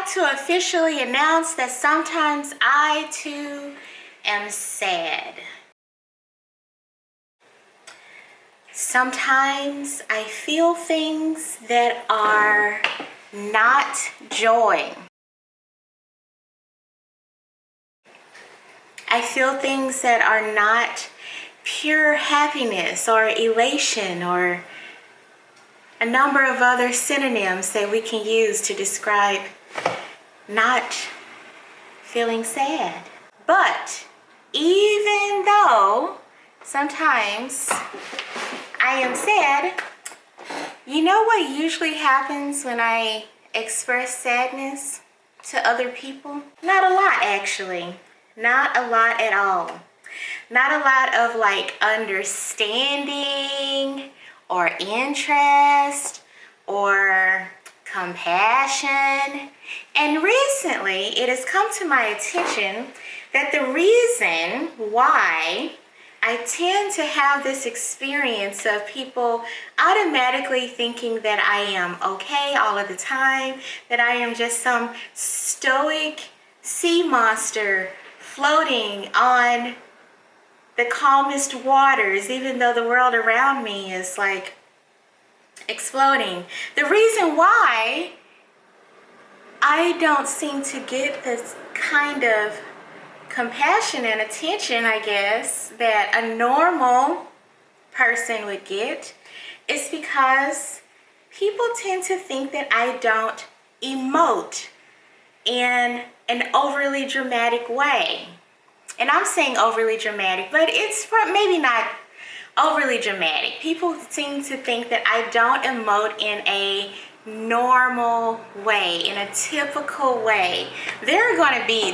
like to officially announce that sometimes I too am sad. Sometimes I feel things that are not joy. I feel things that are not pure happiness or elation or a number of other synonyms that we can use to describe not feeling sad. But even though sometimes I am sad, you know what usually happens when I express sadness to other people? Not a lot, actually. Not a lot at all. Not a lot of like understanding or interest or compassion. And recently it has come to my attention that the reason why I tend to have this experience of people automatically thinking that I am okay all of the time, that I am just some stoic sea monster floating on the calmest waters, even though the world around me is like exploding. The reason why I don't seem to get this kind of compassion and attention, I guess, that a normal person would get is because people tend to think that I don't emote in an overly dramatic way. And I'm saying overly dramatic, but it's maybe not overly dramatic. People seem to think that I don't emote in a normal way, in a typical way. There's going to be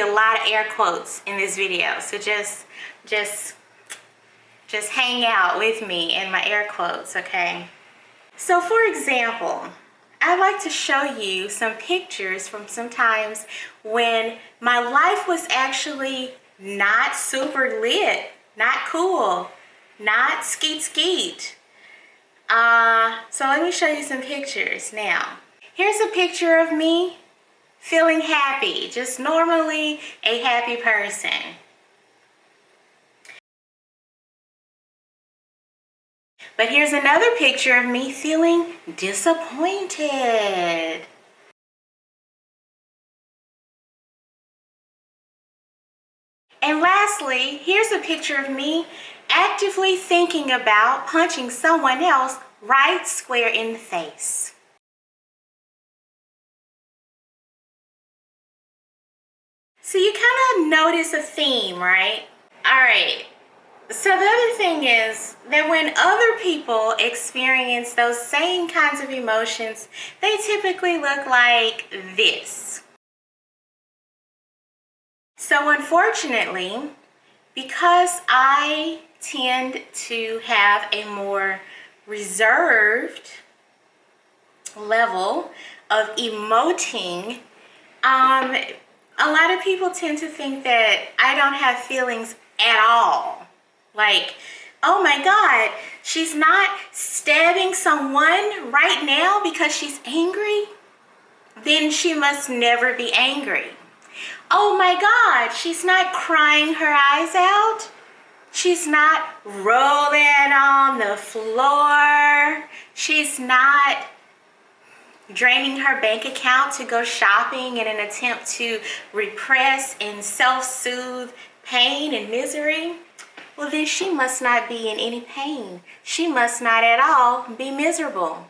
a lot of air quotes in this video, so just hang out with me in my air quotes, okay? So for example, I'd like to show you some pictures from some times when my life was actually not super lit, not cool, not skeet. So let me show you some pictures now. Here's a picture of me feeling happy, just normally a happy person. But here's another picture of me feeling disappointed. And lastly, here's a picture of me actively thinking about punching someone else right square in the face. So you kind of notice a theme, right? All right. So the other thing is that when other people experience those same kinds of emotions, they typically look like this. So unfortunately, because I tend to have a more reserved level of emoting, a lot of people tend to think that I don't have feelings at all. Like, oh my God, she's not stabbing someone right now because she's angry? Then she must never be angry. Oh my God, she's not crying her eyes out. She's not rolling on the floor. She's not draining her bank account to go shopping in an attempt to repress and self-soothe pain and misery. Well, then she must not be in any pain. She must not at all be miserable.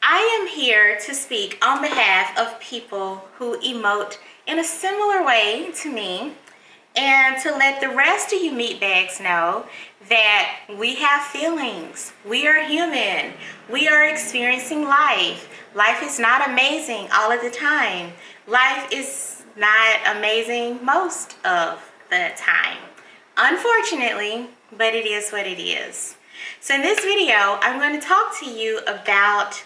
I am here to speak on behalf of people who emote in a similar way to me, and to let the rest of you meatbags know that we have feelings. We are human. We are experiencing life. Life is not amazing all of the time. Life is not amazing most of the time, unfortunately, but it is what it is. So in this video, I'm going to talk to you about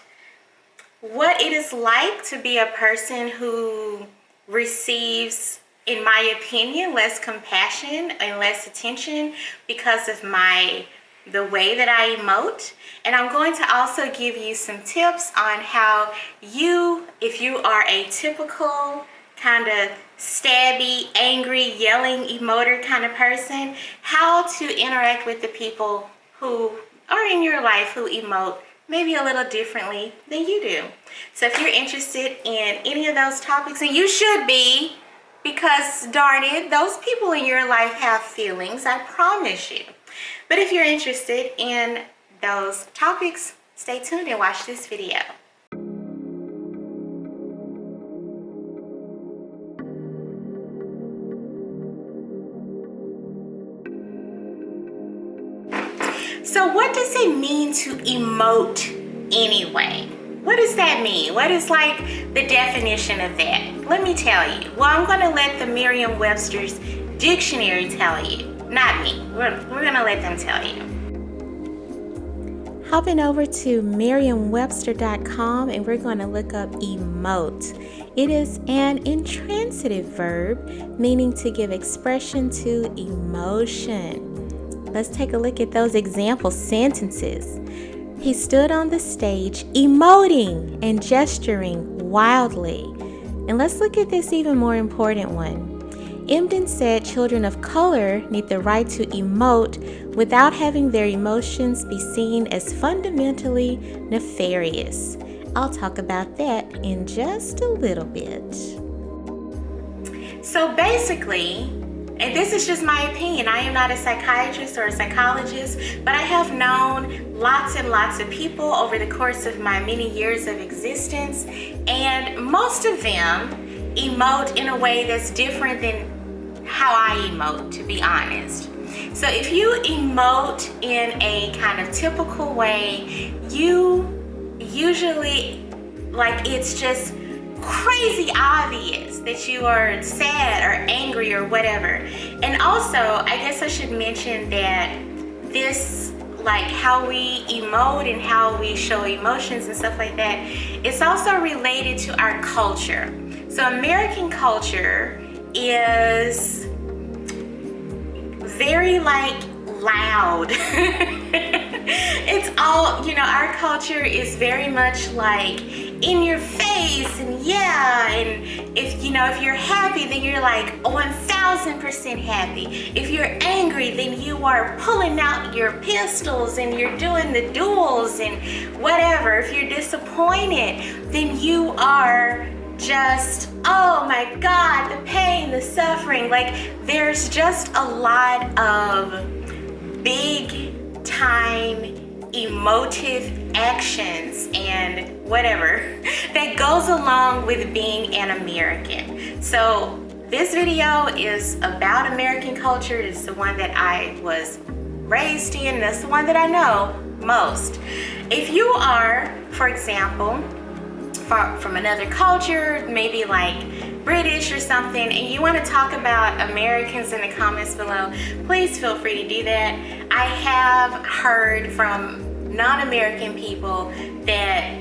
what it is like to be a person who receives, in my opinion, less compassion and less attention because of my the way that I emote, and I'm going to also give you some tips on how if you are a typical kind of stabby, angry, yelling emoter kind of person, how to interact with the people who are in your life who emote maybe a little differently than you do. So if you're interested in any of those topics, and you should be, because darn it, those people in your life have feelings, I promise you. But if you're interested in those topics, stay tuned and watch this video. So what does it mean to emote anyway? What does that mean? What is like the definition of that? Let me tell you. Well, I'm going to let the Merriam-Webster's dictionary tell you, not me. We're going to let them tell you. Hopping over to merriam-webster.com, and we're going to look up emote. It is an intransitive verb meaning to give expression to emotion. Let's take a look at those example sentences. He stood on the stage emoting and gesturing wildly. And let's look at this even more important one. Emden said children of color need the right to emote without having their emotions be seen as fundamentally nefarious. I'll talk about that in just a little bit. So basically, and this is just my opinion, I am not a psychiatrist or a psychologist, but I have known lots and lots of people over the course of my many years of existence, and most of them emote in a way that's different than how I emote, to be honest. So if you emote in a kind of typical way, you usually, like, it's just crazy obvious that you are sad or angry or whatever. And also, I guess I should mention that this, like how we emote and how we show emotions and stuff like that, it's also related to our culture. So American culture is very like loud. It's all, our culture is very much like in your face, and yeah, and if you're happy, then you're like 1000% happy. If you're angry, then you are pulling out your pistols and you're doing the duels and whatever. If you're disappointed, then you are just, oh my God, the pain, the suffering. Like, there's just a lot of big time emotive actions and whatever that goes along with being an American. So this video is about American culture. It's the one that I was raised in. That's the one that I know most. If you are, for example, from another culture, maybe like British or something, and you want to talk about Americans in the comments below, please feel free to do that. I have heard from non-American people that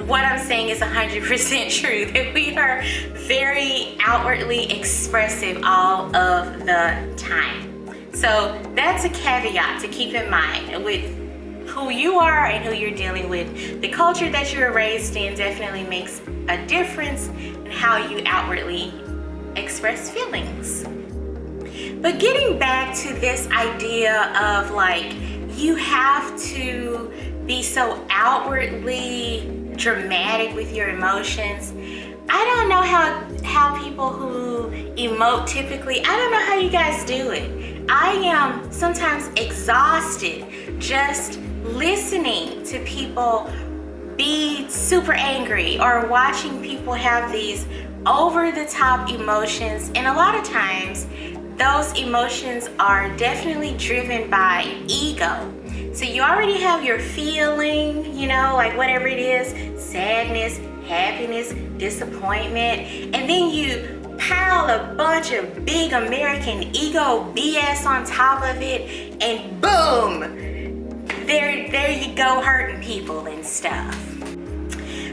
what I'm saying is 100% true, that we are very outwardly expressive all of the time. So that's a caveat to keep in mind with who you are and who you're dealing with. The culture that you're raised in definitely makes a difference in how you outwardly express feelings. But getting back to this idea of like, you have to be so outwardly dramatic with your emotions. I don't know how people who emote typically, I don't know how you guys do it. I am sometimes exhausted just listening to people be super angry or watching people have these over-the-top emotions. And a lot of times, those emotions are definitely driven by ego. So you already have your feeling, like whatever it is, sadness, happiness, disappointment, and then you pile a bunch of big American ego BS on top of it, and boom, there you go, hurting people and stuff.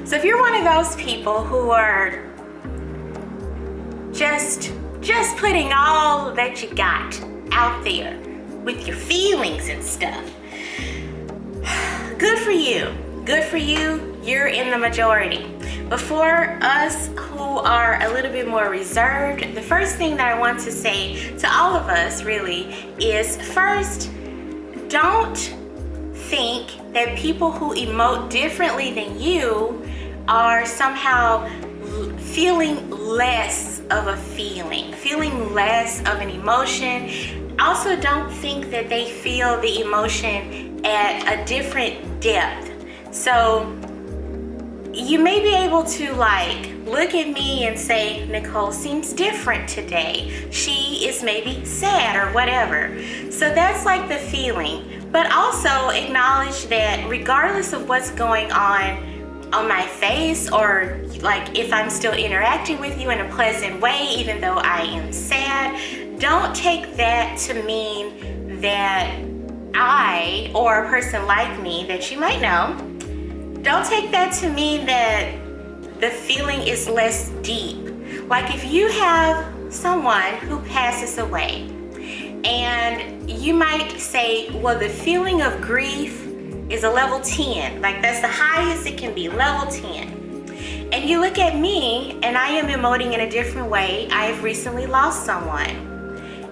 So if you're one of those people who are just putting all that you got out there with your feelings and stuff, Good for you. Good for you. You're in the majority. But for us who are a little bit more reserved, the first thing that I want to say to all of us really is, first, don't think that people who emote differently than you are somehow feeling less of a feeling less of an emotion. Also, don't think that they feel the emotion at a different depth. So you may be able to look at me and say, Nicole seems different today. She is maybe sad or whatever. So that's the feeling. But also acknowledge that regardless of what's going on my face, or if I'm still interacting with you in a pleasant way, even though I am sad, don't take that to mean that I, or a person like me that you might know, don't take that to mean that the feeling is less deep. If you have someone who passes away and you might say, well, the feeling of grief is a level 10. That's the highest it can be, level 10. And you look at me and I am emoting in a different way. I have recently lost someone.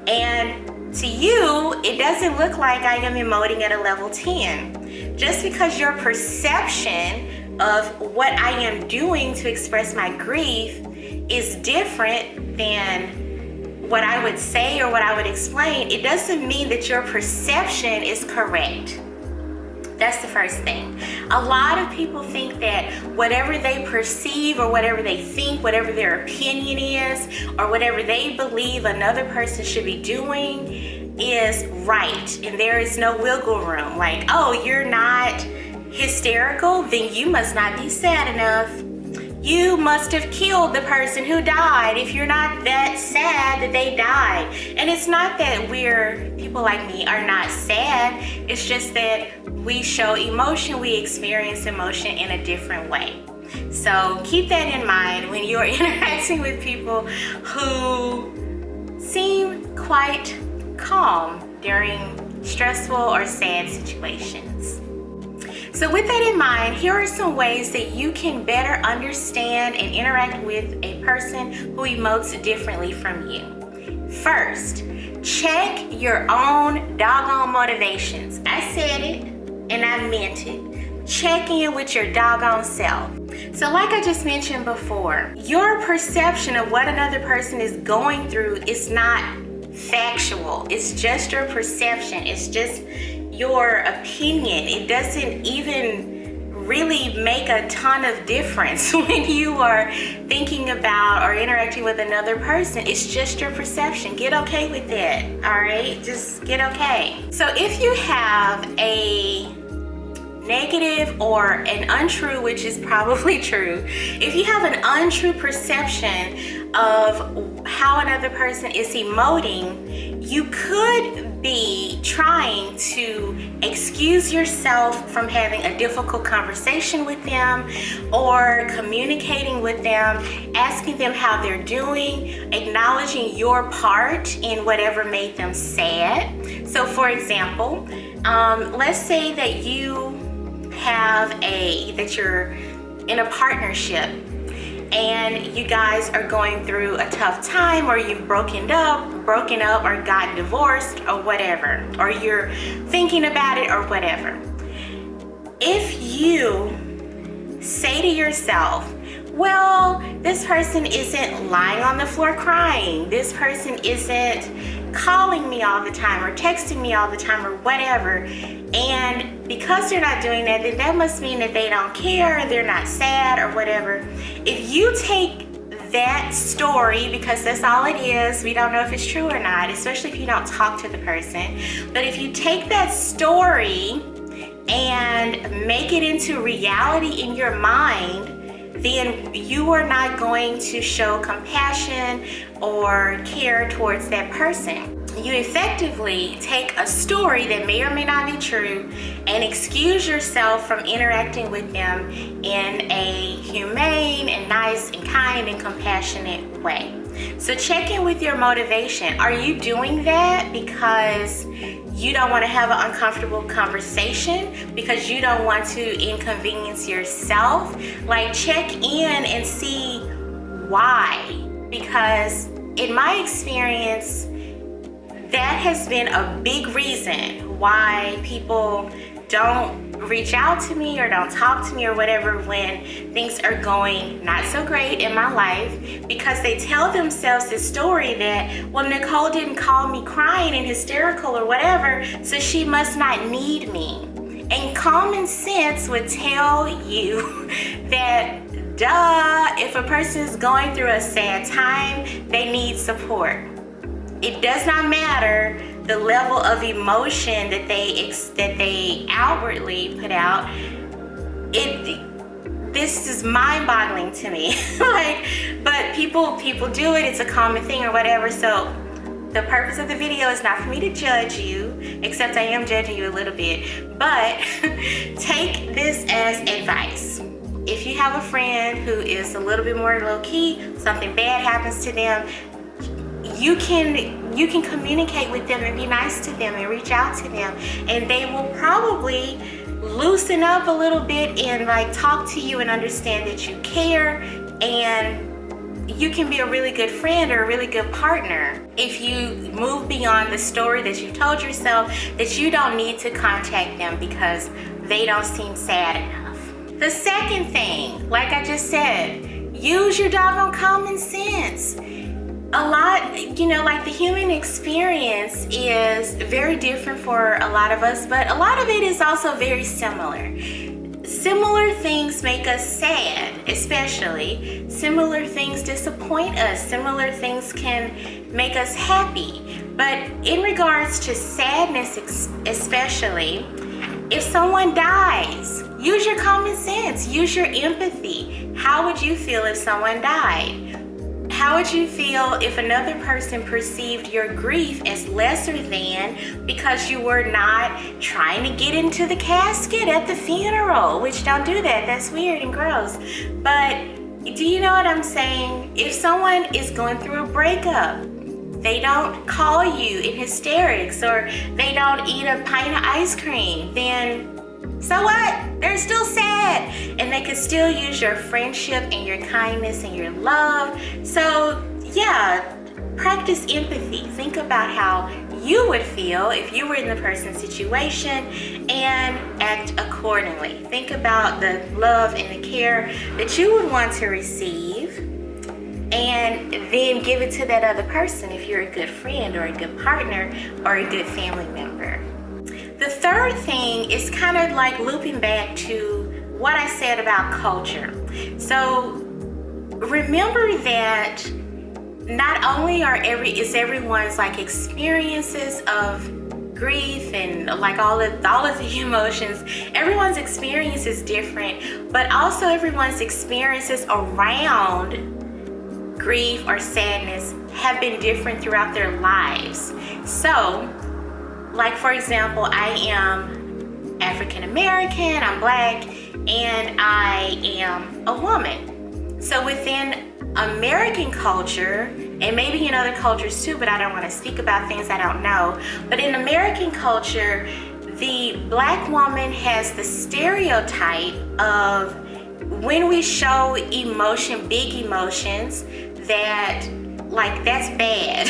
And to you, it doesn't look like I am emoting at a level 10. Just because your perception of what I am doing to express my grief is different than what I would say or what I would explain, it doesn't mean that your perception is correct. That's the first thing. A lot of people think that whatever they perceive or whatever they think, whatever their opinion is, or whatever they believe another person should be doing is right. And there is no wiggle room. Oh, you're not hysterical? Then you must not be sad enough. You must have killed the person who died if you're not that sad that they died. And it's not that people like me are not sad. It's just that we show emotion, we experience emotion in a different way. So keep that in mind when you're interacting with people who seem quite calm during stressful or sad situations. So with that in mind, here are some ways that you can better understand and interact with a person who emotes differently from you. First, check your own doggone motivations. I said it and I meant it. Check in with your doggone self. So like I just mentioned before, your perception of what another person is going through is not factual. It's just your perception. It's just your opinion. It doesn't even really make a ton of difference when you are thinking about or interacting with another person. It's just your perception. Get okay with that, all right? Just get okay. So if you have a negative or an untrue, which is probably true, if you have an untrue perception of how another person is emoting, you could be trying to excuse yourself from having a difficult conversation with them or communicating with them, asking them how they're doing, acknowledging your part in whatever made them sad. So for example, let's say that that you're in a partnership and you guys are going through a tough time, or you've broken up or gotten divorced or whatever, or you're thinking about it or whatever. If you say to yourself, well, this person isn't lying on the floor crying, this person isn't calling me all the time or texting me all the time or whatever, and because they're not doing that, then that must mean that they don't care, they're not sad or whatever. If you take that story, because that's all it is, we don't know if it's true or not, especially if you don't talk to the person, but if you take that story and make it into reality in your mind, then you are not going to show compassion or care towards that person. You effectively take a story that may or may not be true and excuse yourself from interacting with them in a humane and nice and kind and compassionate way. So check in with your motivation. Are you doing that because you don't want to have an uncomfortable conversation, because you don't want to inconvenience yourself? Like, check in and see why. Because in my experience, that has been a big reason why people don't reach out to me or don't talk to me or whatever when things are going not so great in my life, because they tell themselves this story that, well, Nicole didn't call me crying and hysterical or whatever, so she must not need me. And common sense would tell you that, duh, if a person is going through a sad time, they need support. It does not matter the level of emotion that they outwardly put out. This is mind-boggling to me. But people do it. It's a common thing or whatever. So the purpose of the video is not for me to judge you, except I am judging you a little bit. But take this as advice. If you have a friend who is a little bit more low-key, something bad happens to them, you can communicate with them and be nice to them and reach out to them, and they will probably loosen up a little bit and talk to you and understand that you care, and you can be a really good friend or a really good partner if you move beyond the story that you told yourself that you don't need to contact them because they don't seem sad enough. The second thing, like I just said, use your doggone common sense. A lot, the human experience is very different for a lot of us, but a lot of it is also very similar. Similar things make us sad, especially. Similar things disappoint us. Similar things can make us happy. But in regards to sadness especially, if someone dies, use your common sense, use your empathy. How would you feel if someone died? How would you feel if another person perceived your grief as lesser than because you were not trying to get into the casket at the funeral? Which, don't do that. That's weird and gross. But do you know what I'm saying? If someone is going through a breakup, they don't call you in hysterics or they don't eat a pint of ice cream, then so what? They're still sad, and they can still use your friendship and your kindness and your love. So yeah, practice empathy. Think about how you would feel if you were in the person's situation and act accordingly. Think about the love and the care that you would want to receive, and then give it to that other person if you're a good friend or a good partner or a good family member. The third thing is kind of like looping back to what I said about culture. So remember that not only is everyone's experiences of grief and all of the emotions, everyone's experience is different, but also everyone's experiences around grief or sadness have been different throughout their lives. So, for example, I am African American, I'm Black, and I am a woman. So within American culture, and maybe in other cultures too, but I don't want to speak about things I don't know, but in American culture, the Black woman has the stereotype of, when we show emotion, big emotions, that's bad.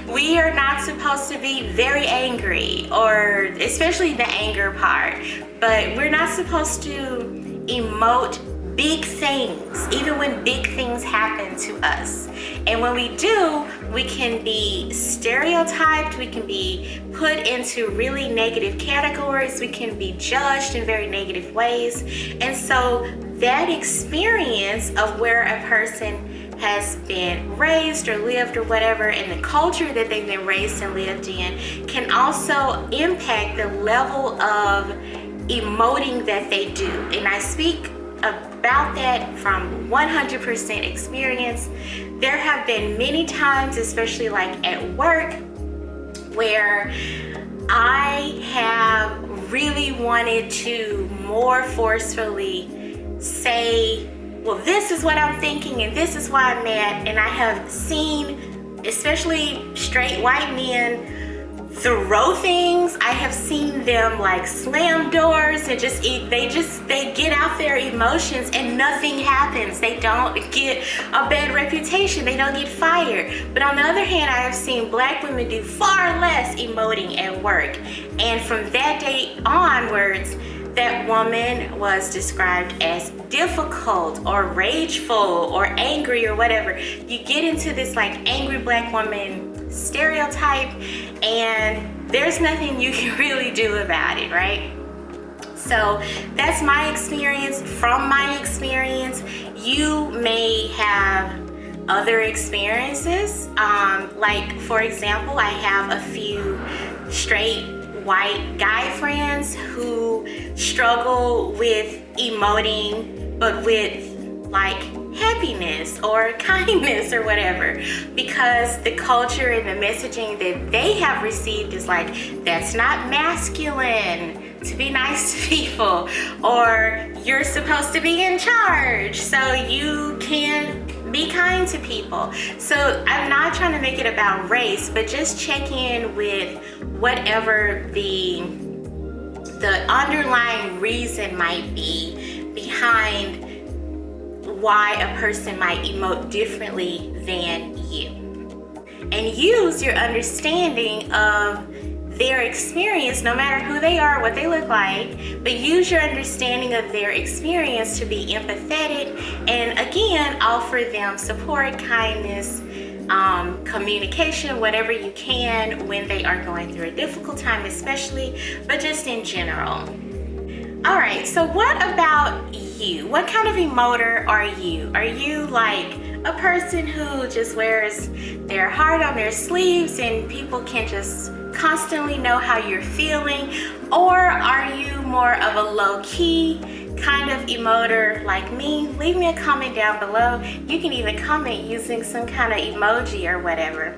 We are not supposed to be very angry, or especially the anger part, but we're not supposed to emote big things, even when big things happen to us. And when we do, we can be stereotyped, we can be put into really negative categories, we can be judged in very negative ways. And so that experience of where a person has been raised or lived or whatever, and the culture that they've been raised and lived in, can also impact the level of emoting that they do. And I speak about that from 100% experience. There have been many times, especially at work, where I have really wanted to more forcefully say well, this is what I'm thinking and this is why I'm mad. And I have seen, especially straight white men, throw things. I have seen them like slam doors and they get out their emotions and nothing happens. They don't get a bad reputation. They don't get fired. But on the other hand, I have seen black women do far less emoting at work. And from that day onwards, that woman was described as difficult or rageful or angry or whatever. You get into this like angry black woman stereotype, and there's nothing you can really do about it, right? So that's my experience. From my experience, you may have other experiences. Like for example, I have a few straight white guy friends who struggle with emoting, but with like happiness or kindness or whatever, because the culture and the messaging that they have received is like, that's not masculine to be nice to people, or you're supposed to be in charge, so you can't be kind to people. So I'm not trying to make it about race, but just check in with whatever the underlying reason might be behind why a person might emote differently than you. And use your understanding of their experience, no matter who they are, what they look like, but use your understanding of their experience to be empathetic, and again, offer them support, kindness, communication, whatever you can when they are going through a difficult time especially, but just in general. All right, so what about you? What kind of emoter are you? Are you like a person who just wears their heart on their sleeves and people can just constantly know how you're feeling? Or are you more of a low-key kind of emoter like me? Leave me a comment down below. You can even comment using some kind of emoji or whatever.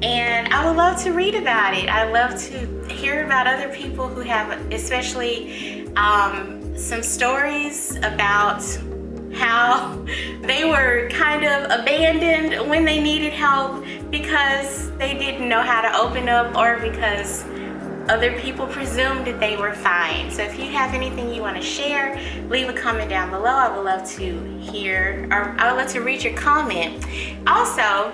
And I would love to read about it. I love to hear about other people who have especially some stories about how they were kind of abandoned when they needed help because they didn't know how to open up, or because other people presumed that they were fine. So if you have anything you want to share, leave a comment down below. I would love to hear, or I would love to read your comment. Also,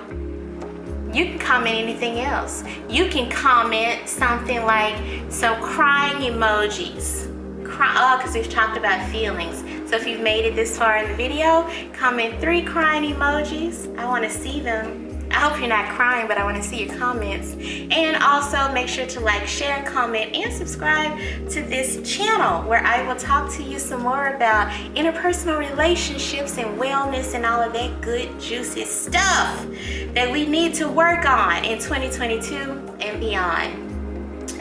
you can comment anything else. You can comment something like some crying emojis. Because we've talked about feelings. So if you've made it this far in the video, comment 3 crying emojis. I want to see them. I hope you're not crying, but I want to see your comments. And also make sure to like, share, comment, and subscribe to this channel, where I will talk to you some more about interpersonal relationships and wellness and all of that good, juicy stuff that we need to work on in 2022 and beyond.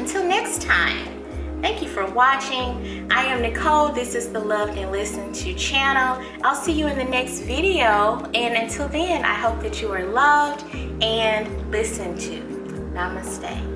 Until next time. Thank you for watching. I am Nicole. This is the Loved and Listened To channel. I'll see you in the next video. And until then, I hope that you are loved and listened to. Namaste.